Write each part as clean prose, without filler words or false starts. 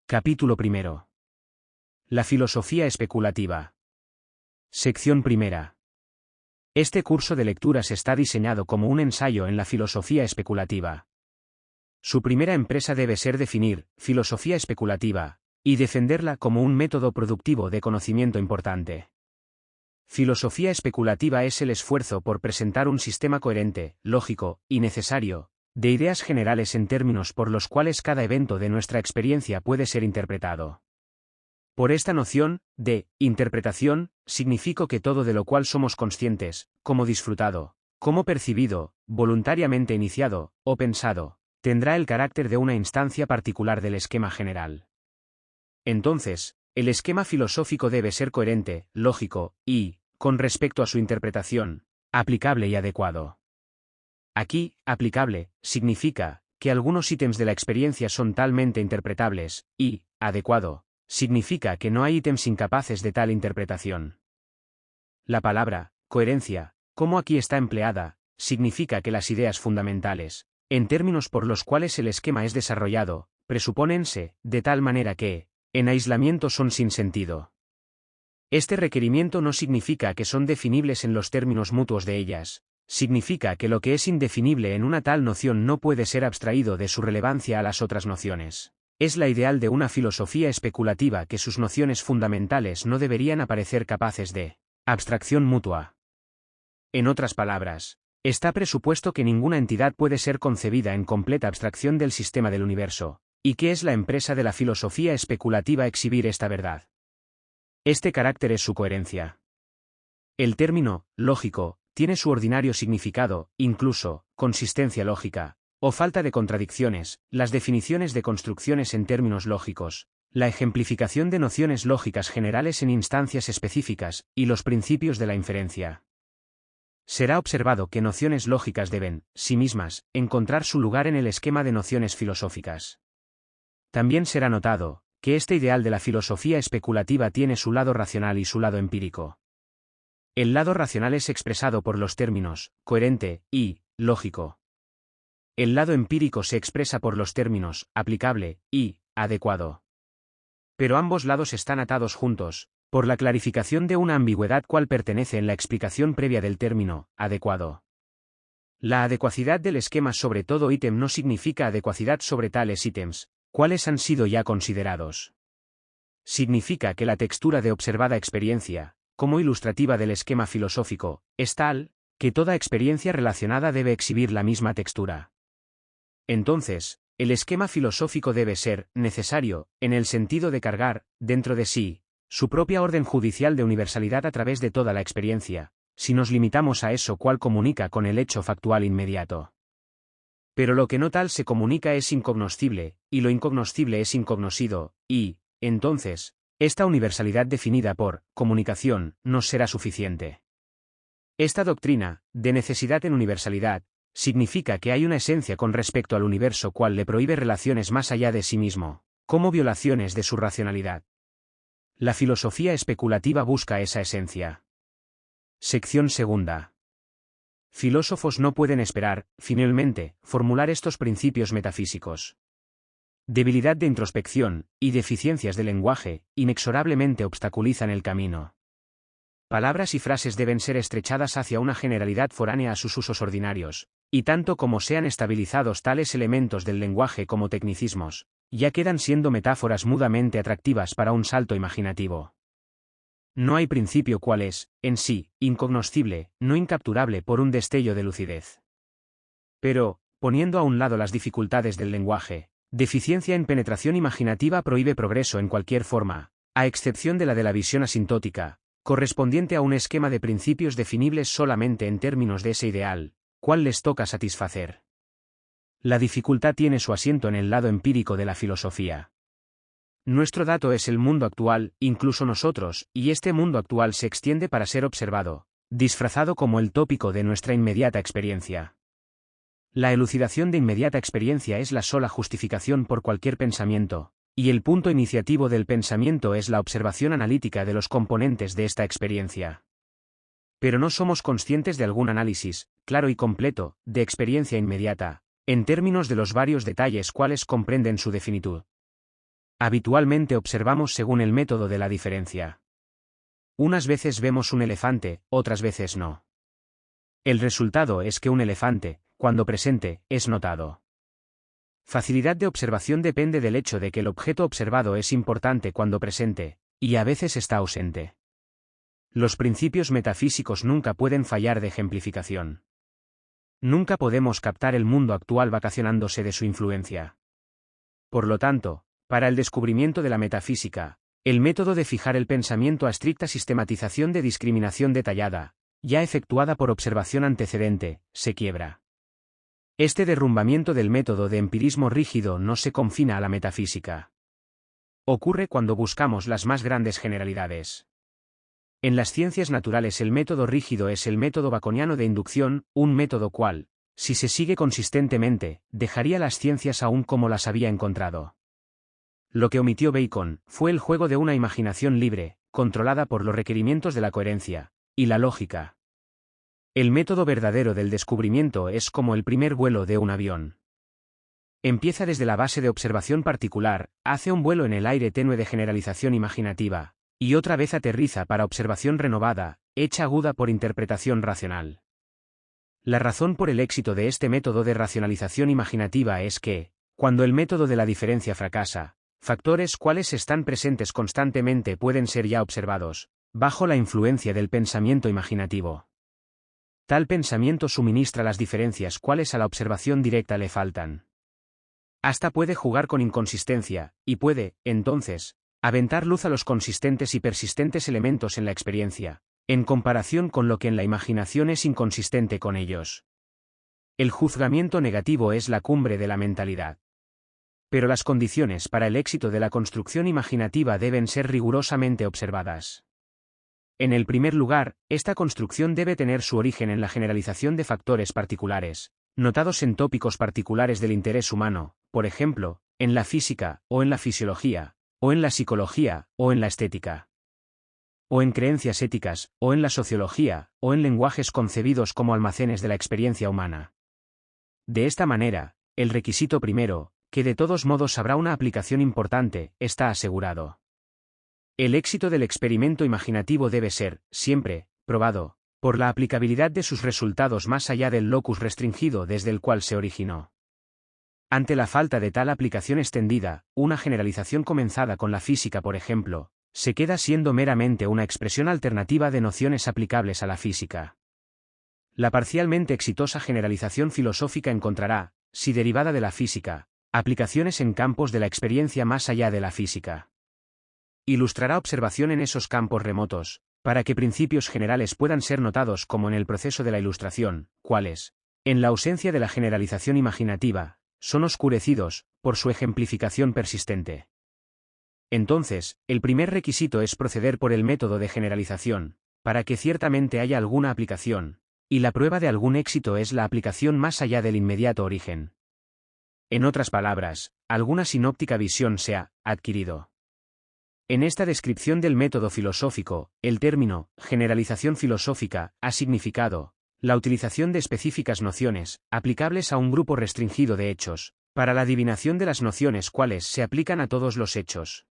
Capítulo primero. La filosofía especulativa. Sección primera. Este curso de lecturas está diseñado como un ensayo en la filosofía especulativa. Su primera empresa debe ser definir filosofía especulativa y defenderla como un método productivo de conocimiento importante. Filosofía especulativa es el esfuerzo por presentar un sistema coherente, lógico y necesario de ideas generales en términos por los cuales cada evento de nuestra experiencia puede ser interpretado. Por esta noción de interpretación, significo que todo de lo cual somos conscientes, como disfrutado, como percibido, voluntariamente iniciado o pensado, tendrá el carácter de una instancia particular del esquema general. Entonces, el esquema filosófico debe ser coherente, lógico y, con respecto a su interpretación, aplicable y adecuado. Aquí, aplicable, significa que algunos ítems de la experiencia son talmente interpretables, y, adecuado, significa que no hay ítems incapaces de tal interpretación. La palabra, coherencia, como aquí está empleada, significa que las ideas fundamentales, en términos por los cuales el esquema es desarrollado, presupónense, de tal manera que, en aislamiento son sin sentido. Este requerimiento no significa que son definibles en los términos mutuos de ellas. Significa que lo que es indefinible en una tal noción no puede ser abstraído de su relevancia a las otras nociones. Es la ideal de una filosofía especulativa que sus nociones fundamentales no deberían aparecer capaces de abstracción mutua. En otras palabras, está presupuesto que ninguna entidad puede ser concebida en completa abstracción del sistema del universo, y que es la empresa de la filosofía especulativa exhibir esta verdad. Este carácter es su coherencia. El término lógico tiene su ordinario significado, incluso, consistencia lógica, o falta de contradicciones, las definiciones de construcciones en términos lógicos, la ejemplificación de nociones lógicas generales en instancias específicas, y los principios de la inferencia. Será observado que nociones lógicas deben, sí mismas, encontrar su lugar en el esquema de nociones filosóficas. También será notado que este ideal de la filosofía especulativa tiene su lado racional y su lado empírico. El lado racional es expresado por los términos coherente y lógico. El lado empírico se expresa por los términos aplicable y adecuado. Pero ambos lados están atados juntos por la clarificación de una ambigüedad cual pertenece en la explicación previa del término adecuado. La adecuacidad del esquema sobre todo ítem no significa adecuacidad sobre tales ítems, cuales han sido ya considerados. Significa que la textura de observada experiencia, como ilustrativa del esquema filosófico, es tal, que toda experiencia relacionada debe exhibir la misma textura. Entonces, el esquema filosófico debe ser necesario, en el sentido de cargar, dentro de sí, su propia orden judicial de universalidad a través de toda la experiencia, si nos limitamos a eso cual comunica con el hecho factual inmediato. Pero lo que no tal se comunica es incognoscible, y lo incognoscible es incognoscido, y, entonces, esta universalidad definida por comunicación nos será suficiente. Esta doctrina, de necesidad en universalidad, significa que hay una esencia con respecto al universo cual le prohíbe relaciones más allá de sí mismo, como violaciones de su racionalidad. La filosofía especulativa busca esa esencia. Sección segunda. Filósofos no pueden esperar, finalmente, formular estos principios metafísicos. Debilidad de introspección, y deficiencias de lenguaje, inexorablemente obstaculizan el camino. Palabras y frases deben ser estrechadas hacia una generalidad foránea a sus usos ordinarios, y tanto como sean estabilizados tales elementos del lenguaje como tecnicismos, ya quedan siendo metáforas mudamente atractivas para un salto imaginativo. No hay principio cual es, en sí, incognoscible, no incapturable por un destello de lucidez. Pero, poniendo a un lado las dificultades del lenguaje, deficiencia en penetración imaginativa prohíbe progreso en cualquier forma, a excepción de la visión asintótica, correspondiente a un esquema de principios definibles solamente en términos de ese ideal, cual les toca satisfacer. La dificultad tiene su asiento en el lado empírico de la filosofía. Nuestro dato es el mundo actual, incluso nosotros, y este mundo actual se extiende para ser observado, disfrazado como el tópico de nuestra inmediata experiencia. La elucidación de inmediata experiencia es la sola justificación por cualquier pensamiento, y el punto iniciativo del pensamiento es la observación analítica de los componentes de esta experiencia. Pero no somos conscientes de algún análisis, claro y completo, de experiencia inmediata, en términos de los varios detalles cuales comprenden su definitud. Habitualmente observamos según el método de la diferencia. Unas veces vemos un elefante, otras veces no. El resultado es que un elefante, cuando presente, es notado. Facilidad de observación depende del hecho de que el objeto observado es importante cuando presente, y a veces está ausente. Los principios metafísicos nunca pueden fallar de ejemplificación. Nunca podemos captar el mundo actual vacacionándose de su influencia. Por lo tanto, para el descubrimiento de la metafísica, el método de fijar el pensamiento a estricta sistematización de discriminación detallada, ya efectuada por observación antecedente, se quiebra. Este derrumbamiento del método de empirismo rígido no se confina a la metafísica. Ocurre cuando buscamos las más grandes generalidades. En las ciencias naturales el método rígido es el método baconiano de inducción, un método cual, si se sigue consistentemente, dejaría las ciencias aún como las había encontrado. Lo que omitió Bacon fue el juego de una imaginación libre, controlada por los requerimientos de la coherencia y la lógica. El método verdadero del descubrimiento es como el primer vuelo de un avión. Empieza desde la base de observación particular, hace un vuelo en el aire tenue de generalización imaginativa, y otra vez aterriza para observación renovada, hecha aguda por interpretación racional. La razón por el éxito de este método de racionalización imaginativa es que, cuando el método de la diferencia fracasa, factores cuales están presentes constantemente pueden ser ya observados, bajo la influencia del pensamiento imaginativo. Tal pensamiento suministra las diferencias cuales a la observación directa le faltan. Hasta puede jugar con inconsistencia, y puede, entonces, aventar luz a los consistentes y persistentes elementos en la experiencia, en comparación con lo que en la imaginación es inconsistente con ellos. El juzgamiento negativo es la cumbre de la mentalidad. Pero las condiciones para el éxito de la construcción imaginativa deben ser rigurosamente observadas. En el primer lugar, esta construcción debe tener su origen en la generalización de factores particulares, notados en tópicos particulares del interés humano, por ejemplo, en la física, o en la fisiología, o en la psicología, o en la estética. O en creencias éticas, o en la sociología, o en lenguajes concebidos como almacenes de la experiencia humana. De esta manera, el requisito primero, que de todos modos habrá una aplicación importante, está asegurado. El éxito del experimento imaginativo debe ser, siempre, probado, por la aplicabilidad de sus resultados más allá del locus restringido desde el cual se originó. Ante la falta de tal aplicación extendida, una generalización comenzada con la física, por ejemplo, se queda siendo meramente una expresión alternativa de nociones aplicables a la física. La parcialmente exitosa generalización filosófica encontrará, si derivada de la física, aplicaciones en campos de la experiencia más allá de la física. Ilustrará observación en esos campos remotos, para que principios generales puedan ser notados como en el proceso de la ilustración, cuales, en la ausencia de la generalización imaginativa, son oscurecidos, por su ejemplificación persistente. Entonces, el primer requisito es proceder por el método de generalización, para que ciertamente haya alguna aplicación, y la prueba de algún éxito es la aplicación más allá del inmediato origen. En otras palabras, alguna sinóptica visión se ha adquirido. En esta descripción del método filosófico, el término generalización filosófica ha significado la utilización de específicas nociones, aplicables a un grupo restringido de hechos, para la adivinación de las nociones cuales se aplican a todos los hechos.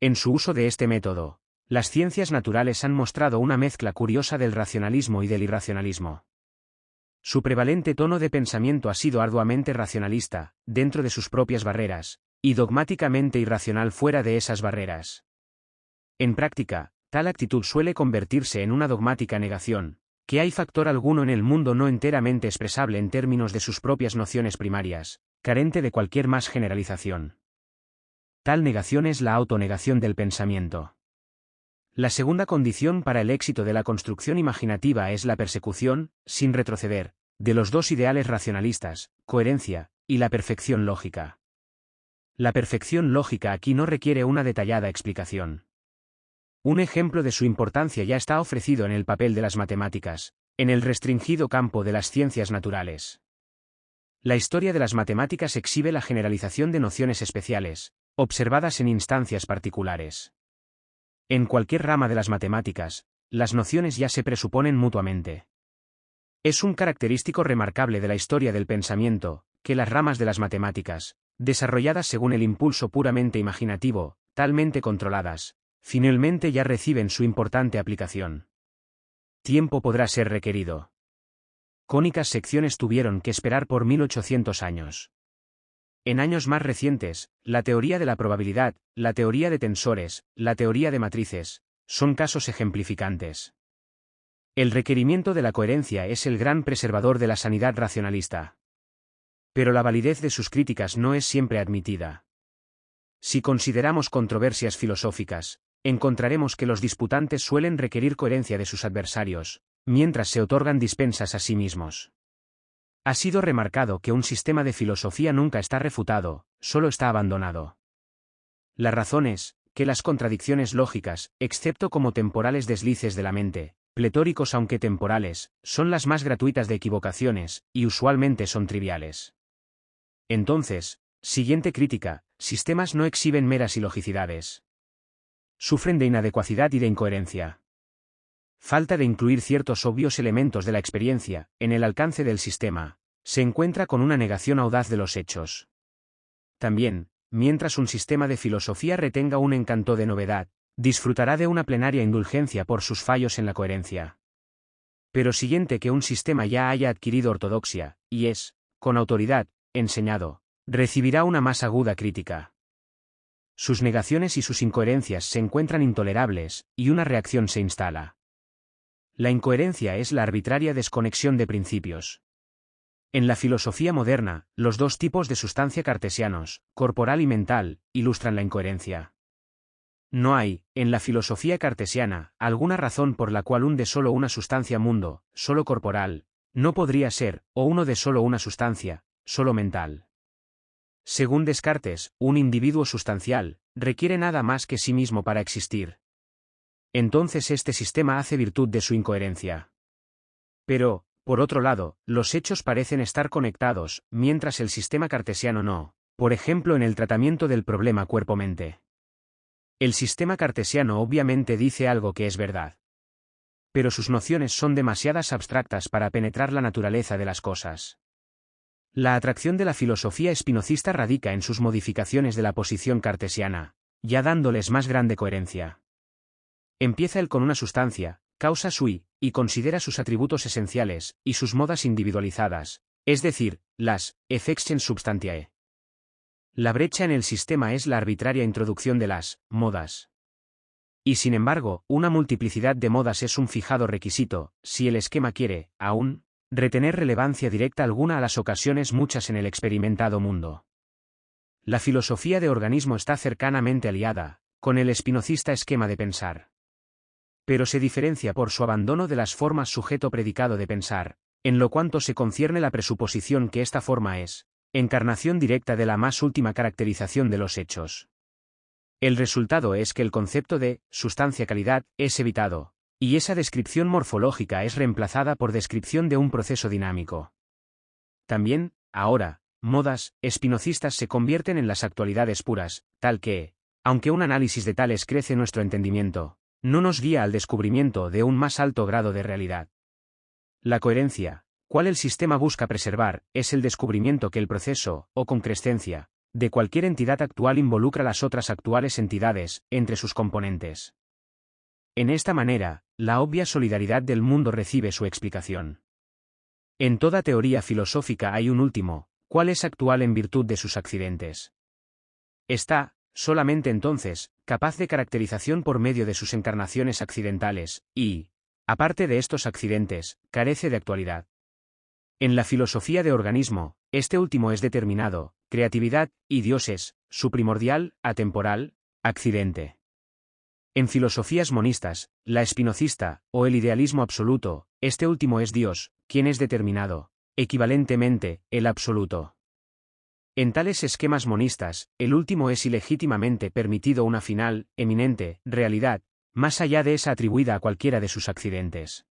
En su uso de este método, las ciencias naturales han mostrado una mezcla curiosa del racionalismo y del irracionalismo. Su prevalente tono de pensamiento ha sido arduamente racionalista, dentro de sus propias barreras, y dogmáticamente irracional fuera de esas barreras. En práctica, tal actitud suele convertirse en una dogmática negación, que hay factor alguno en el mundo no enteramente expresable en términos de sus propias nociones primarias, carente de cualquier más generalización. Tal negación es la autonegación del pensamiento. La segunda condición para el éxito de la construcción imaginativa es la persecución, sin retroceder, de los dos ideales racionalistas, coherencia, y la perfección lógica. La perfección lógica aquí no requiere una detallada explicación. Un ejemplo de su importancia ya está ofrecido en el papel de las matemáticas, en el restringido campo de las ciencias naturales. La historia de las matemáticas exhibe la generalización de nociones especiales, observadas en instancias particulares. En cualquier rama de las matemáticas, las nociones ya se presuponen mutuamente. Es un característico remarcable de la historia del pensamiento, que las ramas de las matemáticas, desarrolladas según el impulso puramente imaginativo, talmente controladas, finalmente ya reciben su importante aplicación. Tiempo podrá ser requerido. Cónicas secciones tuvieron que esperar por 1800 años. En años más recientes, la teoría de la probabilidad, la teoría de tensores, la teoría de matrices, son casos ejemplificantes. El requerimiento de la coherencia es el gran preservador de la sanidad racionalista. Pero la validez de sus críticas no es siempre admitida. Si consideramos controversias filosóficas, encontraremos que los disputantes suelen requerir coherencia de sus adversarios, mientras se otorgan dispensas a sí mismos. Ha sido remarcado que un sistema de filosofía nunca está refutado, solo está abandonado. La razón es, que las contradicciones lógicas, excepto como temporales deslices de la mente, pletóricos aunque temporales, son las más gratuitas de equivocaciones, y usualmente son triviales. Entonces, siguiente crítica, sistemas no exhiben meras ilogicidades. Sufren de inadecuacidad y de incoherencia. Falta de incluir ciertos obvios elementos de la experiencia, en el alcance del sistema, se encuentra con una negación audaz de los hechos. También, mientras un sistema de filosofía retenga un encanto de novedad, disfrutará de una plenaria indulgencia por sus fallos en la coherencia. Pero siguiente que un sistema ya haya adquirido ortodoxia, y es, con autoridad, enseñado, recibirá una más aguda crítica. Sus negaciones y sus incoherencias se encuentran intolerables, y una reacción se instala. La incoherencia es la arbitraria desconexión de principios. En la filosofía moderna, los dos tipos de sustancia cartesianos, corporal y mental, ilustran la incoherencia. No hay, en la filosofía cartesiana, alguna razón por la cual un de solo una sustancia mundo, solo corporal, no podría ser, o uno de solo una sustancia, solo mental. Según Descartes, un individuo sustancial, requiere nada más que sí mismo para existir. Entonces este sistema hace virtud de su incoherencia. Pero, por otro lado, los hechos parecen estar conectados, mientras el sistema cartesiano no, por ejemplo en el tratamiento del problema cuerpo-mente. El sistema cartesiano obviamente dice algo que es verdad. Pero sus nociones son demasiadas abstractas para penetrar la naturaleza de las cosas. La atracción de la filosofía espinocista radica en sus modificaciones de la posición cartesiana, ya dándoles más grande coherencia. Empieza él con una sustancia, causa sui, y considera sus atributos esenciales, y sus modas individualizadas, es decir, las effections substantiae. La brecha en el sistema es la arbitraria introducción de las modas. Y sin embargo, una multiplicidad de modas es un fijado requisito, si el esquema quiere, aún, retener relevancia directa alguna a las ocasiones muchas en el experimentado mundo. La filosofía de organismo está cercanamente aliada con el espinocista esquema de pensar. Pero se diferencia por su abandono de las formas sujeto-predicado de pensar, en lo cuanto se concierne la presuposición que esta forma es encarnación directa de la más última caracterización de los hechos. El resultado es que el concepto de sustancia-calidad es evitado, y esa descripción morfológica es reemplazada por descripción de un proceso dinámico. También, ahora, modas espinocistas se convierten en las actualidades puras, tal que, aunque un análisis de tales crece nuestro entendimiento, no nos guía al descubrimiento de un más alto grado de realidad. La coherencia, cual el sistema busca preservar, es el descubrimiento que el proceso, o concrescencia, de cualquier entidad actual involucra las otras actuales entidades, entre sus componentes. En esta manera, la obvia solidaridad del mundo recibe su explicación. En toda teoría filosófica hay un último, cual es actual en virtud de sus accidentes. Está, solamente entonces, capaz de caracterización por medio de sus encarnaciones accidentales, y, aparte de estos accidentes, carece de actualidad. En la filosofía de organismo, este último es determinado, creatividad, y Dios es, su primordial, atemporal, accidente. En filosofías monistas, la espinocista, o el idealismo absoluto, este último es Dios, quien es determinado, equivalentemente, el absoluto. En tales esquemas monistas, el último es ilegítimamente permitido una final, eminente, realidad, más allá de esa atribuida a cualquiera de sus accidentes.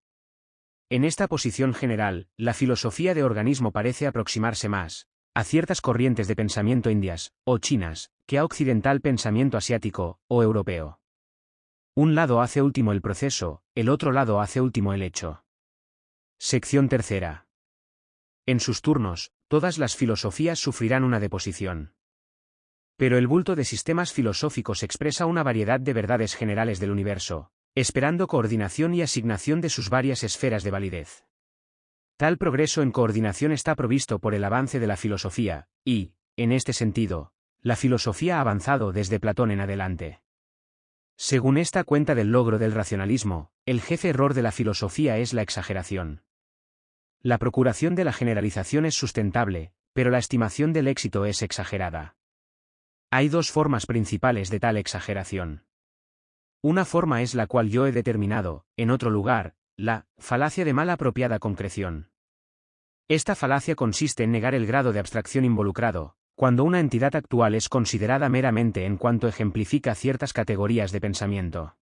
En esta posición general, la filosofía de organismo parece aproximarse más a ciertas corrientes de pensamiento indias, o chinas, que a occidental pensamiento asiático, o europeo. Un lado hace último el proceso, el otro lado hace último el hecho. Sección tercera. En sus turnos, todas las filosofías sufrirán una deposición. Pero el bulto de sistemas filosóficos expresa una variedad de verdades generales del universo, esperando coordinación y asignación de sus varias esferas de validez. Tal progreso en coordinación está provisto por el avance de la filosofía, y, en este sentido, la filosofía ha avanzado desde Platón en adelante. Según esta cuenta del logro del racionalismo, el jefe error de la filosofía es la exageración. La procuración de la generalización es sustentable, pero la estimación del éxito es exagerada. Hay dos formas principales de tal exageración. Una forma es la cual yo he determinado, en otro lugar, la falacia de mal apropiada concreción. Esta falacia consiste en negar el grado de abstracción involucrado, cuando una entidad actual es considerada meramente en cuanto ejemplifica ciertas categorías de pensamiento.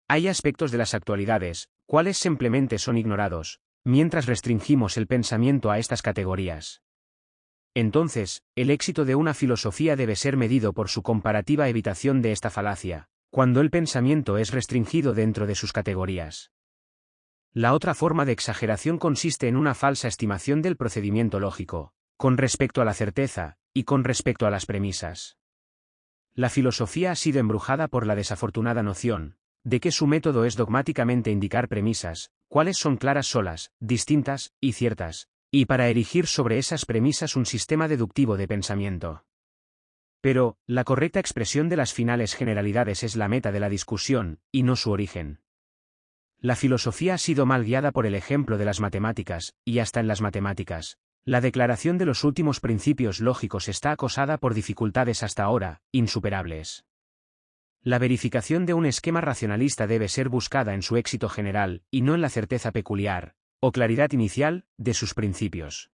Hay aspectos de las actualidades, cuales simplemente son ignorados, mientras restringimos el pensamiento a estas categorías. Entonces, el éxito de una filosofía debe ser medido por su comparativa evitación de esta falacia, cuando el pensamiento es restringido dentro de sus categorías. La otra forma de exageración consiste en una falsa estimación del procedimiento lógico, con respecto a la certeza, y con respecto a las premisas. La filosofía ha sido embrujada por la desafortunada noción, de que su método es dogmáticamente indicar premisas, cuáles son claras solas, distintas, y ciertas, y para erigir sobre esas premisas un sistema deductivo de pensamiento. Pero, la correcta expresión de las finales generalidades es la meta de la discusión, y no su origen. La filosofía ha sido mal guiada por el ejemplo de las matemáticas, y hasta en las matemáticas, la declaración de los últimos principios lógicos está acosada por dificultades hasta ahora, insuperables. La verificación de un esquema racionalista debe ser buscada en su éxito general, y no en la certeza peculiar, o claridad inicial, de sus principios.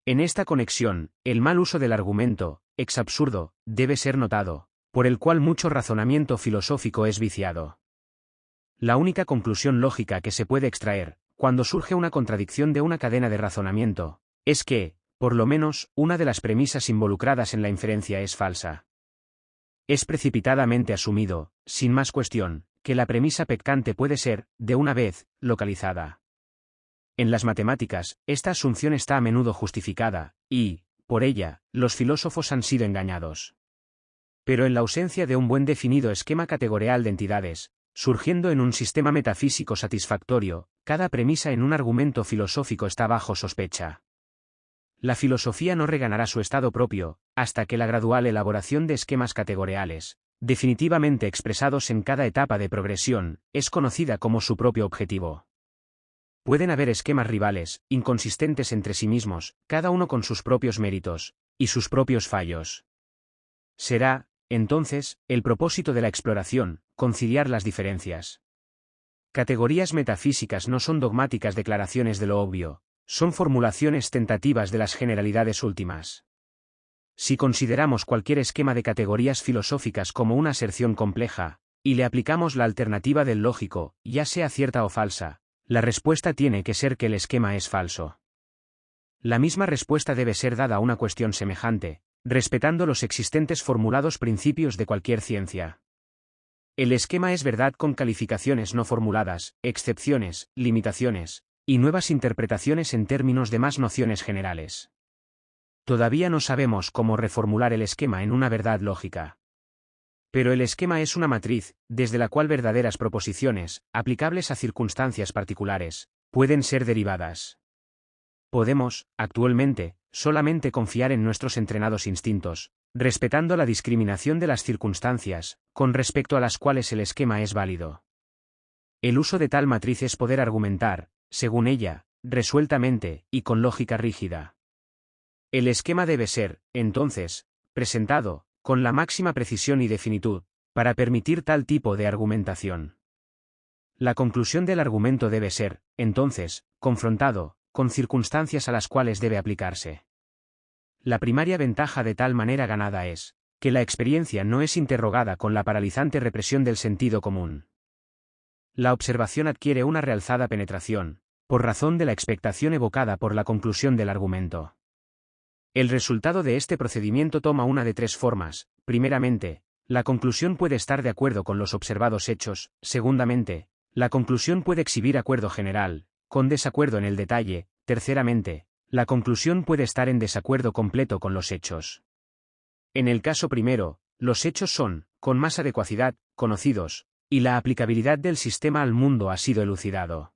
En esta conexión, el mal uso del argumento, ex absurdo, debe ser notado, por el cual mucho razonamiento filosófico es viciado. La única conclusión lógica que se puede extraer, cuando surge una contradicción de una cadena de razonamiento, es que, por lo menos, una de las premisas involucradas en la inferencia es falsa. Es precipitadamente asumido, sin más cuestión, que la premisa pectante puede ser, de una vez, localizada. En las matemáticas, esta asunción está a menudo justificada, y, por ella, los filósofos han sido engañados. Pero en la ausencia de un buen definido esquema categorial de entidades, surgiendo en un sistema metafísico satisfactorio, cada premisa en un argumento filosófico está bajo sospecha. La filosofía no reganará su estado propio, hasta que la gradual elaboración de esquemas categoriales, definitivamente expresados en cada etapa de progresión, es conocida como su propio objetivo. Pueden haber esquemas rivales, inconsistentes entre sí mismos, cada uno con sus propios méritos, y sus propios fallos. Será, entonces, el propósito de la exploración, conciliar las diferencias. Categorías metafísicas no son dogmáticas declaraciones de lo obvio, son formulaciones tentativas de las generalidades últimas. Si consideramos cualquier esquema de categorías filosóficas como una aserción compleja, y le aplicamos la alternativa del lógico, ya sea cierta o falsa, la respuesta tiene que ser que el esquema es falso. La misma respuesta debe ser dada a una cuestión semejante, respetando los existentes formulados principios de cualquier ciencia. El esquema es verdad con calificaciones no formuladas, excepciones, limitaciones, y nuevas interpretaciones en términos de más nociones generales. Todavía no sabemos cómo reformular el esquema en una verdad lógica. Pero el esquema es una matriz, desde la cual verdaderas proposiciones, aplicables a circunstancias particulares, pueden ser derivadas. Podemos, actualmente, solamente confiar en nuestros entrenados instintos, respetando la discriminación de las circunstancias, con respecto a las cuales el esquema es válido. El uso de tal matriz es poder argumentar, según ella, resueltamente, y con lógica rígida. El esquema debe ser, entonces, presentado, con la máxima precisión y definitud, para permitir tal tipo de argumentación. La conclusión del argumento debe ser, entonces, confrontado, con circunstancias a las cuales debe aplicarse. La primaria ventaja de tal manera ganada es, que la experiencia no es interrogada con la paralizante represión del sentido común. La observación adquiere una realzada penetración, por razón de la expectación evocada por la conclusión del argumento. El resultado de este procedimiento toma una de tres formas: primeramente, la conclusión puede estar de acuerdo con los observados hechos; segundamente, la conclusión puede exhibir acuerdo general, con desacuerdo en el detalle; terceramente, la conclusión puede estar en desacuerdo completo con los hechos. En el caso primero, los hechos son, con más adecuacidad, conocidos, y la aplicabilidad del sistema al mundo ha sido elucidado.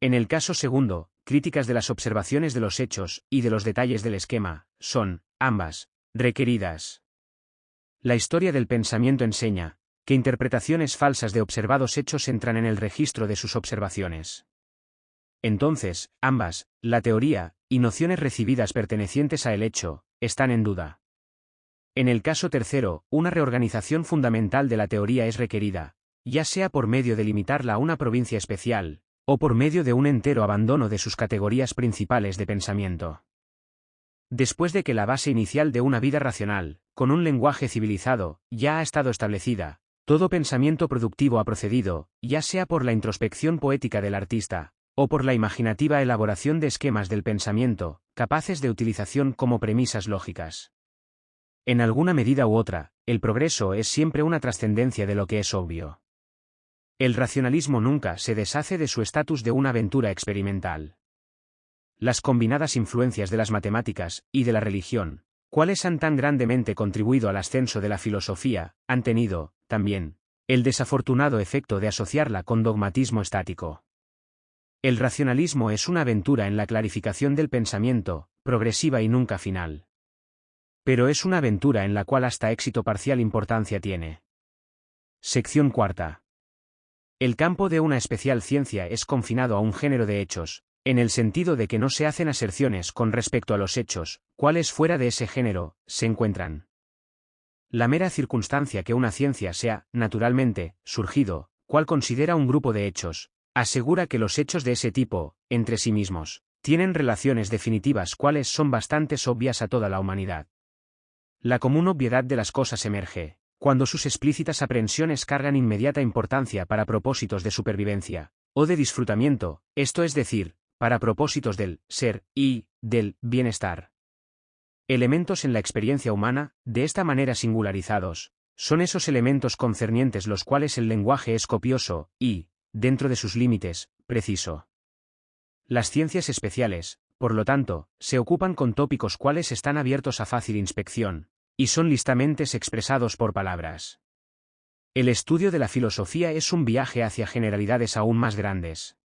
En el caso segundo, críticas de las observaciones de los hechos y de los detalles del esquema, son, ambas, requeridas. La historia del pensamiento enseña que interpretaciones falsas de observados hechos entran en el registro de sus observaciones. Entonces, ambas, la teoría y nociones recibidas pertenecientes a el hecho, están en duda. En el caso tercero, una reorganización fundamental de la teoría es requerida, ya sea por medio de limitarla a una provincia especial, o por medio de un entero abandono de sus categorías principales de pensamiento. Después de que la base inicial de una vida racional, con un lenguaje civilizado, ya ha estado establecida, todo pensamiento productivo ha procedido, ya sea por la introspección poética del artista, o por la imaginativa elaboración de esquemas del pensamiento, capaces de utilización como premisas lógicas. En alguna medida u otra, el progreso es siempre una trascendencia de lo que es obvio. El racionalismo nunca se deshace de su estatus de una aventura experimental. Las combinadas influencias de las matemáticas y de la religión, cuales han tan grandemente contribuido al ascenso de la filosofía, han tenido, también, el desafortunado efecto de asociarla con dogmatismo estático. El racionalismo es una aventura en la clarificación del pensamiento, progresiva y nunca final. Pero es una aventura en la cual hasta éxito parcial importancia tiene. Sección cuarta. El campo de una especial ciencia es confinado a un género de hechos, en el sentido de que no se hacen aserciones con respecto a los hechos, cuales fuera de ese género, se encuentran. La mera circunstancia que una ciencia sea, naturalmente, surgido, cual considera un grupo de hechos, asegura que los hechos de ese tipo, entre sí mismos, tienen relaciones definitivas cuales son bastante obvias a toda la humanidad. La común obviedad de las cosas emerge cuando sus explícitas aprehensiones cargan inmediata importancia para propósitos de supervivencia, o de disfrutamiento, esto es decir, para propósitos del ser y del bienestar. Elementos en la experiencia humana, de esta manera singularizados, son esos elementos concernientes los cuales el lenguaje es copioso y, dentro de sus límites, preciso. Las ciencias especiales, por lo tanto, se ocupan con tópicos cuales están abiertos a fácil inspección, y son listamente expresados por palabras. El estudio de la filosofía es un viaje hacia generalidades aún más grandes.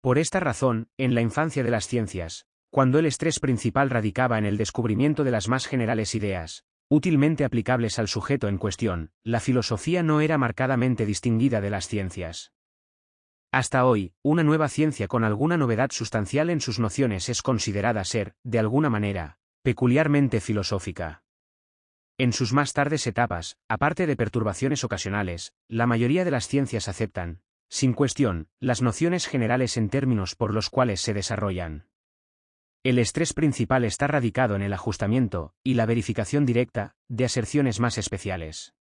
Por esta razón, en la infancia de las ciencias, cuando el estrés principal radicaba en el descubrimiento de las más generales ideas, útilmente aplicables al sujeto en cuestión, la filosofía no era marcadamente distinguida de las ciencias. Hasta hoy, una nueva ciencia con alguna novedad sustancial en sus nociones es considerada ser, de alguna manera, peculiarmente filosófica. En sus más tardes etapas, aparte de perturbaciones ocasionales, la mayoría de las ciencias aceptan, sin cuestión, las nociones generales en términos por los cuales se desarrollan. El estrés principal está radicado en el ajustamiento y la verificación directa de aserciones más especiales.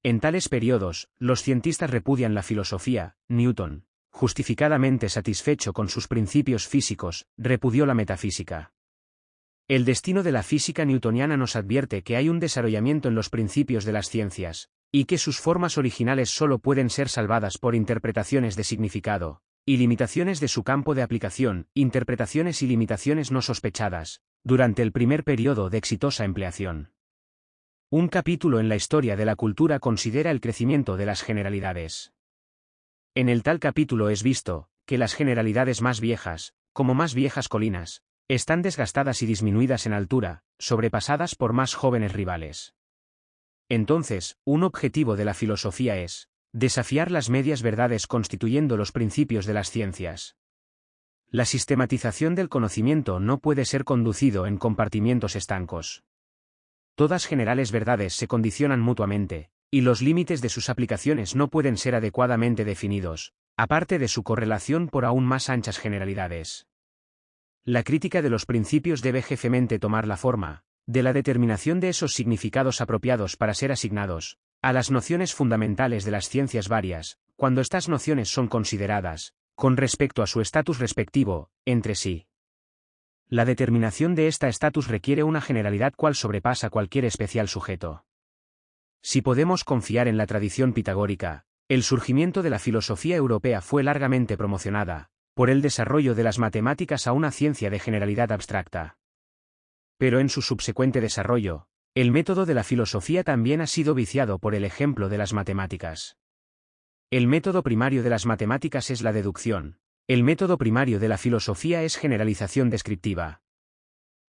En tales periodos, los cientistas repudian la filosofía. Newton, justificadamente satisfecho con sus principios físicos, repudió la metafísica. El destino de la física newtoniana nos advierte que hay un desarrollamiento en los principios de las ciencias, y que sus formas originales solo pueden ser salvadas por interpretaciones de significado, y limitaciones de su campo de aplicación, interpretaciones y limitaciones no sospechadas, durante el primer periodo de exitosa empleación. Un capítulo en la historia de la cultura considera el crecimiento de las generalidades. En el tal capítulo es visto que las generalidades más viejas, como más viejas colinas, están desgastadas y disminuidas en altura, sobrepasadas por más jóvenes rivales. Entonces, un objetivo de la filosofía es desafiar las medias verdades constituyendo los principios de las ciencias. La sistematización del conocimiento no puede ser conducido en compartimientos estancos. Todas generales verdades se condicionan mutuamente, y los límites de sus aplicaciones no pueden ser adecuadamente definidos, aparte de su correlación por aún más anchas generalidades. La crítica de los principios debe jefemente tomar la forma de la determinación de esos significados apropiados para ser asignados a las nociones fundamentales de las ciencias varias, cuando estas nociones son consideradas, con respecto a su estatus respectivo, entre sí. La determinación de esta estatus requiere una generalidad cual sobrepasa cualquier especial sujeto. Si podemos confiar en la tradición pitagórica, el surgimiento de la filosofía europea fue largamente promocionada por el desarrollo de las matemáticas a una ciencia de generalidad abstracta. Pero en su subsecuente desarrollo, El método de la filosofía también ha sido viciado por el ejemplo de las matemáticas. El método primario de las matemáticas es la deducción. El método primario de la filosofía es generalización descriptiva.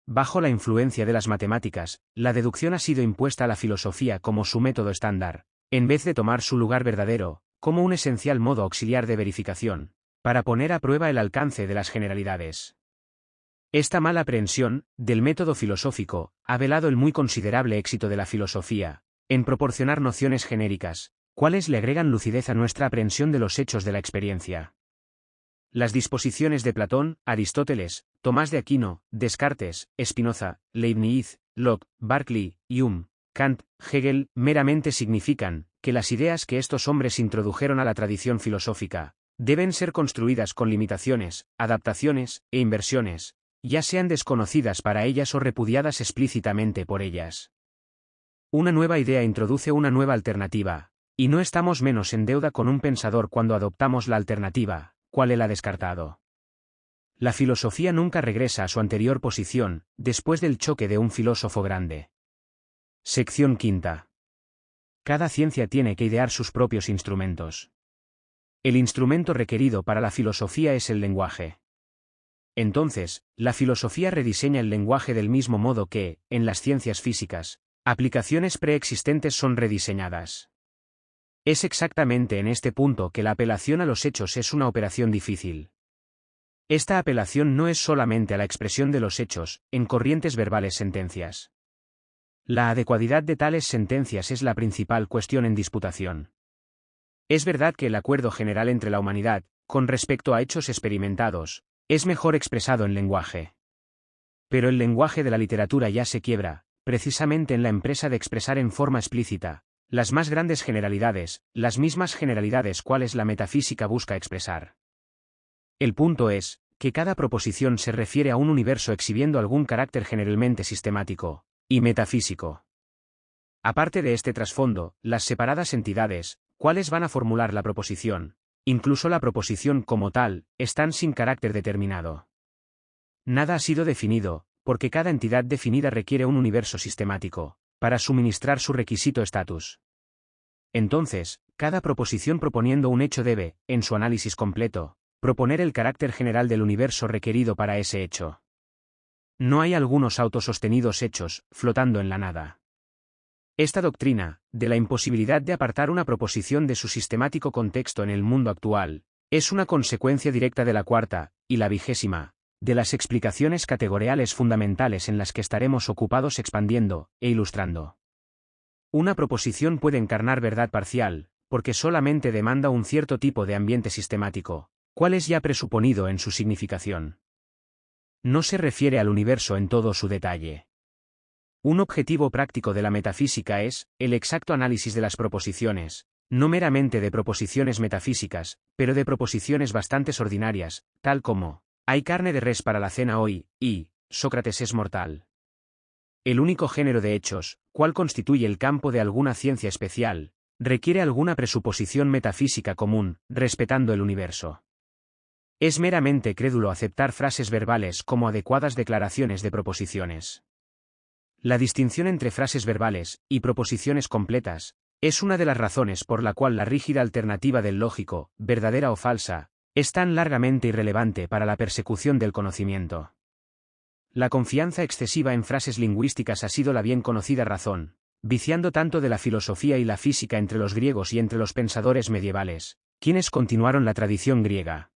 Bajo la influencia de las matemáticas, la deducción ha sido impuesta a la filosofía como su método estándar, en vez de tomar su lugar verdadero, como un esencial modo auxiliar de verificación, para poner a prueba el alcance de las generalidades. Esta mala aprehensión del método filosófico ha velado el muy considerable éxito de la filosofía, en proporcionar nociones genéricas, cuales le agregan lucidez a nuestra aprehensión de los hechos de la experiencia. Las disposiciones de Platón, Aristóteles, Tomás de Aquino, Descartes, Spinoza, Leibniz, Locke, Berkeley, Hume, Kant, Hegel, meramente significan que las ideas que estos hombres introdujeron a la tradición filosófica deben ser construidas con limitaciones, adaptaciones e inversiones, ya sean desconocidas para ellas o repudiadas explícitamente por ellas. Una nueva idea introduce una nueva alternativa, y no estamos menos en deuda con un pensador cuando adoptamos la alternativa, cual él ha descartado. La filosofía nunca regresa a su anterior posición, después del choque de un filósofo grande. Sección quinta. Cada ciencia tiene que idear sus propios instrumentos. El instrumento requerido para la filosofía es el lenguaje. Entonces, la filosofía rediseña el lenguaje del mismo modo que, en las ciencias físicas, aplicaciones preexistentes son rediseñadas. Es exactamente en este punto que la apelación a los hechos es una operación difícil. Esta apelación no es solamente a la expresión de los hechos, en corrientes verbales sentencias. La adecuadidad de tales sentencias es la principal cuestión en disputación. Es verdad que el acuerdo general entre la humanidad, con respecto a hechos experimentados, es mejor expresado en lenguaje. Pero el lenguaje de la literatura ya se quiebra, precisamente en la empresa de expresar en forma explícita las más grandes generalidades, las mismas generalidades cuales la metafísica busca expresar. El punto es, que cada proposición se refiere a un universo exhibiendo algún carácter generalmente sistemático y metafísico. Aparte de este trasfondo, las separadas entidades, cuales van a formular la proposición, incluso la proposición como tal, están sin carácter determinado. Nada ha sido definido, porque cada entidad definida requiere un universo sistemático, para suministrar su requisito estatus. Entonces, cada proposición proponiendo un hecho debe, en su análisis completo, proponer el carácter general del universo requerido para ese hecho. No hay algunos autosostenidos hechos, flotando en la nada. Esta doctrina, de la imposibilidad de apartar una proposición de su sistemático contexto en el mundo actual, es una consecuencia directa de la cuarta, y la 20ª, de las explicaciones categoriales fundamentales en las que estaremos ocupados expandiendo e ilustrando. Una proposición puede encarnar verdad parcial, porque solamente demanda un cierto tipo de ambiente sistemático, cual es ya presuponido en su significación. No se refiere al universo en todo su detalle. Un objetivo práctico de la metafísica es el exacto análisis de las proposiciones, no meramente de proposiciones metafísicas, pero de proposiciones bastante ordinarias, tal como, hay carne de res para la cena hoy, y, Sócrates es mortal. El único género de hechos, cual constituye el campo de alguna ciencia especial, requiere alguna presuposición metafísica común, respetando el universo. Es meramente crédulo aceptar frases verbales como adecuadas declaraciones de proposiciones. La distinción entre frases verbales y proposiciones completas es una de las razones por la cual la rígida alternativa del lógico, verdadera o falsa, es tan largamente irrelevante para la persecución del conocimiento. La confianza excesiva en frases lingüísticas ha sido la bien conocida razón, viciando tanto de la filosofía y la física entre los griegos y entre los pensadores medievales, quienes continuaron la tradición griega.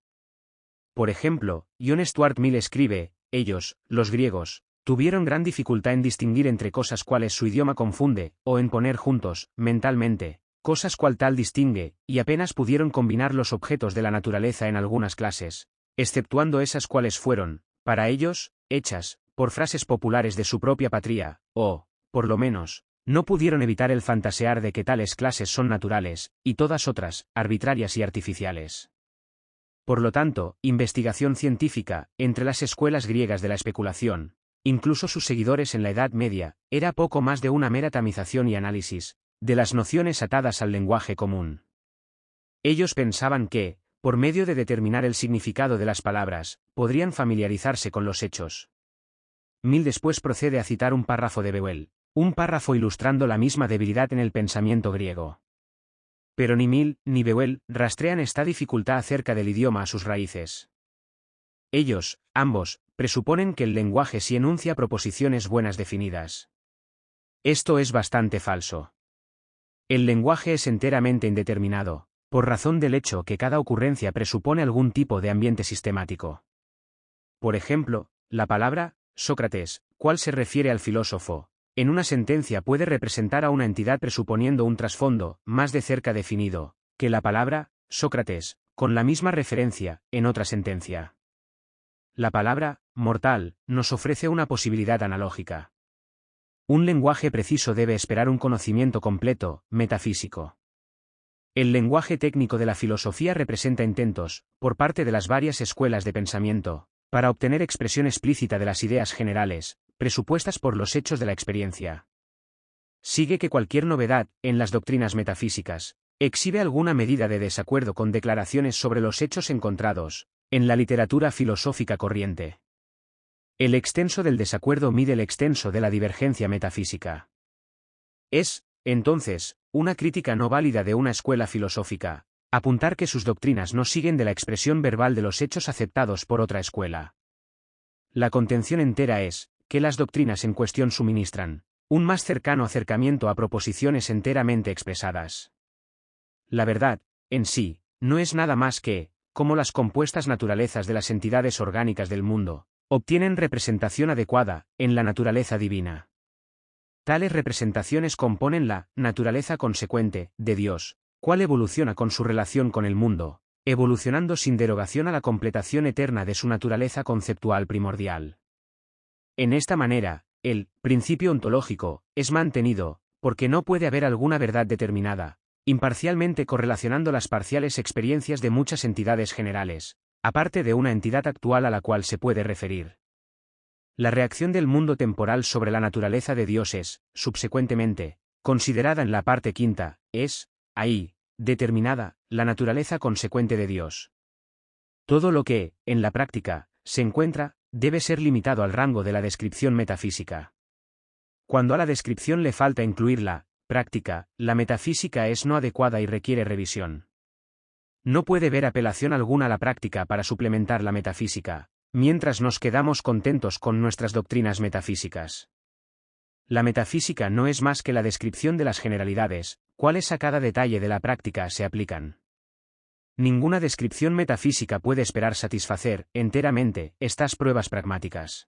Por ejemplo, John Stuart Mill escribe, ellos, los griegos, tuvieron gran dificultad en distinguir entre cosas cuales su idioma confunde, o en poner juntos, mentalmente, cosas cual tal distingue, y apenas pudieron combinar los objetos de la naturaleza en algunas clases, exceptuando esas cuales fueron, para ellos, hechas, por frases populares de su propia patria, o, por lo menos, no pudieron evitar el fantasear de que tales clases son naturales, y todas otras, arbitrarias y artificiales. Por lo tanto, investigación científica, entre las escuelas griegas de la especulación, incluso sus seguidores en la Edad Media, era poco más de una mera tamización y análisis de las nociones atadas al lenguaje común. Ellos pensaban que, por medio de determinar el significado de las palabras, podrían familiarizarse con los hechos. Mill después procede a citar un párrafo de Beuel, Un párrafo ilustrando la misma debilidad en el pensamiento griego. Pero ni Mill ni Beuel rastrean esta dificultad acerca del idioma a sus raíces. Ellos, ambos, presuponen que el lenguaje sí enuncia proposiciones buenas definidas. Esto es bastante falso. El lenguaje es enteramente indeterminado, por razón del hecho que cada ocurrencia presupone algún tipo de ambiente sistemático. Por ejemplo, la palabra Sócrates, cual se refiere al filósofo, en una sentencia puede representar a una entidad presuponiendo un trasfondo más de cerca definido que la palabra Sócrates, con la misma referencia, en otra sentencia. La palabra mortal nos ofrece una posibilidad analógica. Un lenguaje preciso debe esperar un conocimiento completo, metafísico. El lenguaje técnico de la filosofía representa intentos, por parte de las varias escuelas de pensamiento, para obtener expresión explícita de las ideas generales, presupuestas por los hechos de la experiencia. Sigue que cualquier novedad, en las doctrinas metafísicas, exhibe alguna medida de desacuerdo con declaraciones sobre los hechos encontrados, en la literatura filosófica corriente. El extenso del desacuerdo mide el extenso de la divergencia metafísica. Es, entonces, una crítica no válida de una escuela filosófica, apuntar que sus doctrinas no siguen de la expresión verbal de los hechos aceptados por otra escuela. La contención entera es, que las doctrinas en cuestión suministran un más cercano acercamiento a proposiciones enteramente expresadas. La verdad, en sí, no es nada más que, como las compuestas naturalezas de las entidades orgánicas del mundo, obtienen representación adecuada, en la naturaleza divina. Tales representaciones componen la naturaleza consecuente de Dios, cual evoluciona con su relación con el mundo, evolucionando sin derogación a la completación eterna de su naturaleza conceptual primordial. En esta manera, el principio ontológico es mantenido, porque no puede haber alguna verdad determinada, imparcialmente correlacionando las parciales experiencias de muchas entidades generales, aparte de una entidad actual a la cual se puede referir. La reacción del mundo temporal sobre la naturaleza de Dios es, subsecuentemente, considerada en la parte quinta, es, ahí, determinada, la naturaleza consecuente de Dios. Todo lo que, en la práctica, se encuentra, debe ser limitado al rango de la descripción metafísica. Cuando a la descripción le falta incluir la práctica, la metafísica es no adecuada y requiere revisión. No puede ver apelación alguna a la práctica para suplementar la metafísica, mientras nos quedamos contentos con nuestras doctrinas metafísicas. La metafísica no es más que la descripción de las generalidades, cuales a cada detalle de la práctica se aplican. Ninguna descripción metafísica puede esperar satisfacer, enteramente, estas pruebas pragmáticas.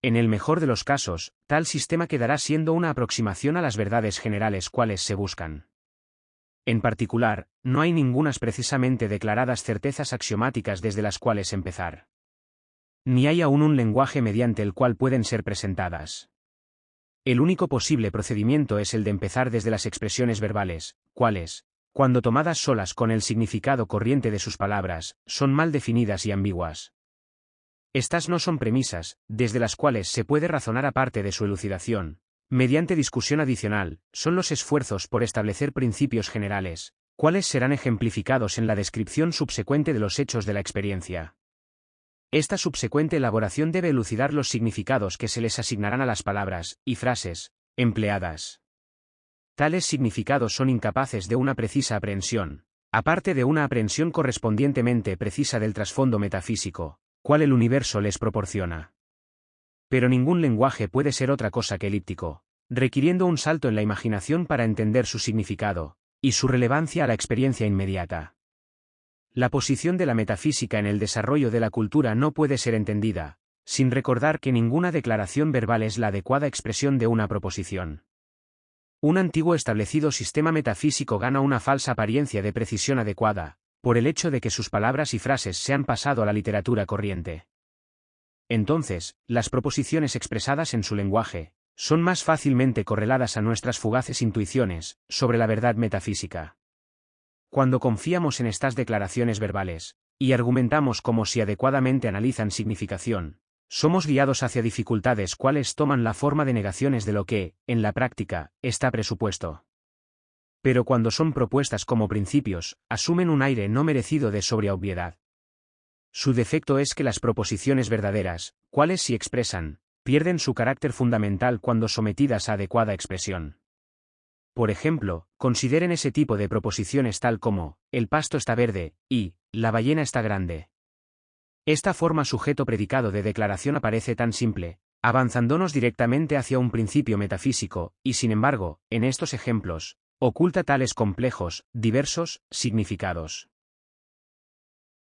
En el mejor de los casos, tal sistema quedará siendo una aproximación a las verdades generales cuales se buscan. En particular, no hay ningunas precisamente declaradas certezas axiomáticas desde las cuales empezar. Ni hay aún un lenguaje mediante el cual pueden ser presentadas. El único posible procedimiento es el de empezar desde las expresiones verbales, cuales, cuando tomadas solas con el significado corriente de sus palabras, son mal definidas y ambiguas. Estas no son premisas, desde las cuales se puede razonar aparte de su elucidación. Mediante discusión adicional, son los esfuerzos por establecer principios generales, cuales serán ejemplificados en la descripción subsecuente de los hechos de la experiencia. Esta subsecuente elaboración debe elucidar los significados que se les asignarán a las palabras y frases empleadas. Tales significados son incapaces de una precisa aprehensión, aparte de una aprehensión correspondientemente precisa del trasfondo metafísico, cual el universo les proporciona. Pero ningún lenguaje puede ser otra cosa que elíptico, requiriendo un salto en la imaginación para entender su significado, y su relevancia a la experiencia inmediata. La posición de la metafísica en el desarrollo de la cultura no puede ser entendida, sin recordar que ninguna declaración verbal es la adecuada expresión de una proposición. Un antiguo establecido sistema metafísico gana una falsa apariencia de precisión adecuada, por el hecho de que sus palabras y frases se han pasado a la literatura corriente. Entonces, las proposiciones expresadas en su lenguaje, son más fácilmente correladas a nuestras fugaces intuiciones, sobre la verdad metafísica. Cuando confiamos en estas declaraciones verbales, y argumentamos como si adecuadamente analizan significación, somos guiados hacia dificultades cuales toman la forma de negaciones de lo que, en la práctica, está presupuesto. Pero cuando son propuestas como principios, asumen un aire no merecido de sobria obviedad. Su defecto es que las proposiciones verdaderas, cuales sí expresan pierden su carácter fundamental cuando sometidas a adecuada expresión. Por ejemplo, consideren ese tipo de proposiciones tal como, el pasto está verde, y, la ballena está grande. Esta forma sujeto-predicado de declaración aparece tan simple, avanzándonos directamente hacia un principio metafísico, y sin embargo, en estos ejemplos, oculta tales complejos, diversos, significados.